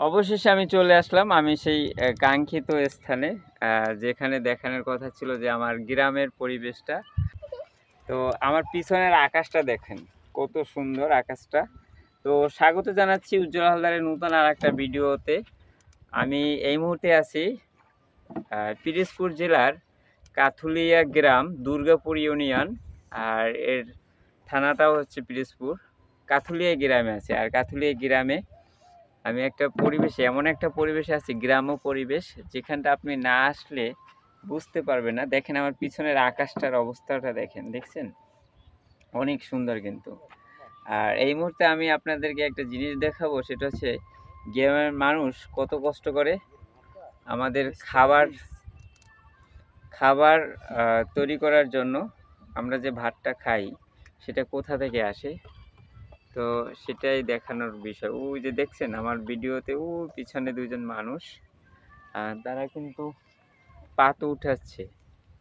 অবশেষে আমি চলে আসলাম আমি সেই কাঙ্ক্ষিত স্থানে, যেখানে দেখানোর কথা ছিল যে আমার গ্রামের পরিবেশটা। তো আমার পিছনের আকাশটা দেখেন, কত সুন্দর আকাশটা। তো স্বাগত জানাচ্ছি উজ্জ্বল হালদারের নতুন আর একটা ভিডিওতে। আমি এই মুহূর্তে আছি পিরোজপুর জেলার কাথুলিয়া গ্রাম, দুর্গাপুর ইউনিয়ন, আর এর থানাটাও হচ্ছে পিরোজপুর। কাথুলিয়া গ্রামে আছে, আর কাথুলিয়া গ্রামে আমি একটা পরিবেশে, এমন একটা পরিবেশে আছি, গ্রাম্য পরিবেশ, যেখানটা আপনি না আসলে বুঝতে পারবেন না। দেখেন আমার পিছনের আকাশটার অবস্থাটা দেখেন, দেখছেন অনেক সুন্দর কিন্তু। আর এই মুহূর্তে আমি আপনাদেরকে একটা জিনিস দেখাবো, সেটা হচ্ছে গ্রামের মানুষ কত কষ্ট করে আমাদের খাবার খাবার তৈরি করার জন্য। আমরা যে ভাতটা খাই সেটা কোথা থেকে আসে, তো সেটাই দেখানোর বিষয়। ওই যে দেখছেন আমার ভিডিওতে, ও পিছনে দুইজন মানুষ, তারা কিন্তু পাতো উঠাচ্ছে,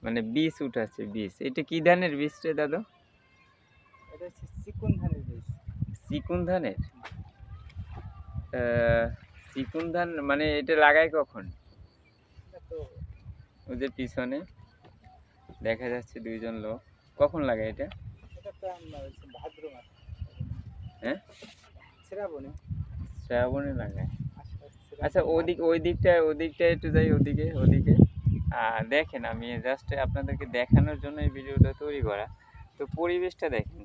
মানে বীজ উঠাচ্ছে। বীজ, এটা কি ধানের বীজ রে দাদু? এটা হচ্ছে চিকুন ধানের বীজ। চিকুন ধানের? চিকুন ধান মানে এটা লাগায় কখন? ওদের পিছনে দেখা যাচ্ছে দুইজন লোক, কখন লাগায় এটা? ভাদ্র মাস, হ্যাঁ, শ্রাবণে। শ্রাবণে লাগায়। আচ্ছা, ওই দিকটা একটু যাই, ওদিকে দেখেন, আমি জাস্ট আপনাদেরকে দেখানোর জন্য এই ভিডিওটা তৈরি করা। তো পরিবেশটা দেখেন।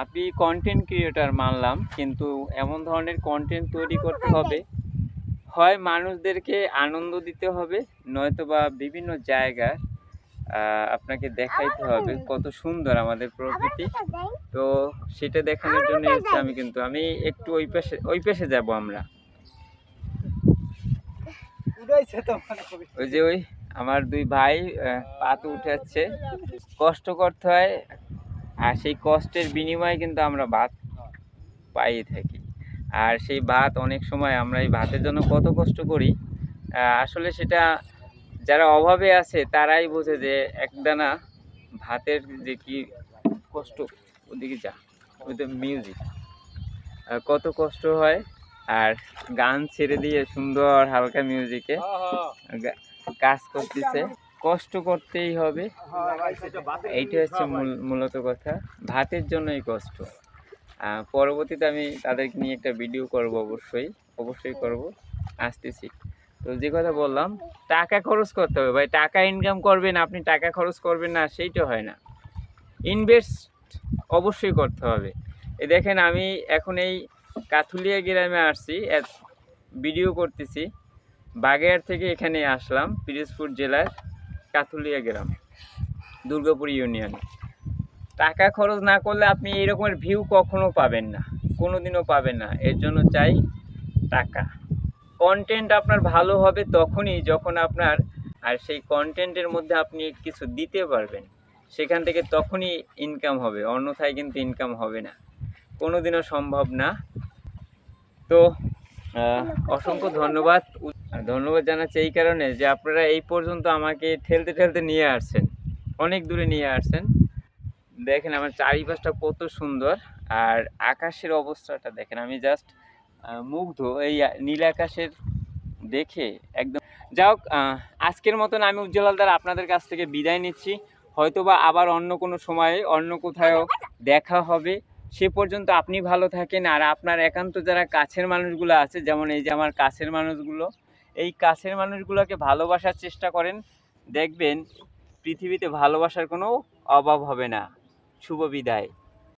আপনি কন্টেন্ট ক্রিয়েটর মানলাম, কিন্তু এমন ধরনের কন্টেন্ট তৈরি করতে হবে, হয় মানুষদেরকে আনন্দ দিতে হবে, নয়তো বা বিভিন্ন জায়গায় আপনাকে দেখাইতে হবে কত সুন্দর আমাদের প্রকৃতি। তো সেটা দেখানোর জন্য এসেছি আমি। কিন্তু আমি একটু ওই পাশে যাব আমরা। ওই যে ওই আমার দুই ভাই পাতো উঠাচ্ছে, কষ্ট করতে হয়, আর সেই কষ্টের বিনিময়ে কিন্তু আমরা ভাত পাই থাকি। আর সেই ভাত অনেক সময় আমরা এই ভাতের জন্য কত কষ্ট করি, আসলে সেটা যারা অভাবে আছে তারাই বোঝে যে একদানা ভাতের যে কি কষ্ট। ওদিকে যা, ওই তো মিউজিক, কত কষ্ট হয়। আর গান ছেড়ে দিয়ে সুন্দর হালকা মিউজিকে কাজ করতেছে, কষ্ট করতেই হবে। এইটা হচ্ছে মূলত কথা, ভাতের জন্যই কষ্ট। পরবর্তীতে আমি তাদেরকে নিয়ে একটা ভিডিও করব, অবশ্যই করব, আসতেছি। তো যে কথা বললাম, টাকা খরচ করতে হবে ভাই। টাকা ইনকাম করবেন, আপনি টাকা খরচ করবেন না, সেইটা হয় না। ইনভেস্ট অবশ্যই করতে হবে। এই দেখেন আমি এখন এই কাথুলিয়া গ্রামে আসছি, ভিডিও করতেছি। বাগেরহাট থেকে এখানে আসলাম, পিরোজপুর জেলার কাথুলিয়া গ্রাম, দুর্গাপুর ইউনিয়নে। টাকা খরচ না করলে আপনি এই রকমের ভিউ কখনো পাবেন না, কোনোদিনও পাবেন না। এর জন্য চাই টাকা। কন্টেন্ট আপনার ভালো হবে তখনই যখন আপনার, আর সেই কন্টেন্টের মধ্যে আপনি কিছু দিতে পারবেন, সেখান থেকে তখনই ইনকাম হবে, অন্যথায় কিন্তু ইনকাম হবে না, কোনোদিনও সম্ভব না। তো অসংখ্য ধন্যবাদ জানাচ্ছি এই কারণে যে আপনারা এই পর্যন্ত আমাকে ঠেলতে ঠেলতে নিয়ে আসছেন, অনেক দূরে নিয়ে আসছেন। দেখেন আমার চারিপাশটা কত সুন্দর, আর আকাশের অবস্থাটা দেখেন। আমি জাস্ট মুগ্ধ এই নীল আকাশের দেখে একদম। যাই হোক, আজকের মতন আমি উজ্জ্বল হালদার আপনাদের কাছ থেকে বিদায় নিচ্ছি। হয়তোবা আবার অন্য কোনো সময়ে অন্য কোথাও দেখা হবে। সে পর্যন্ত আপনি ভালো থাকেন, আর আপনার একান্ত যারা কাছের মানুষগুলো আছে, যেমন এই যে আমার কাছের মানুষগুলো, এই কাছের মানুষগুলোকে ভালোবাসার চেষ্টা করেন। দেখবেন পৃথিবীতে ভালোবাসার কোনো অভাব হবে না। শুভ বিদায়।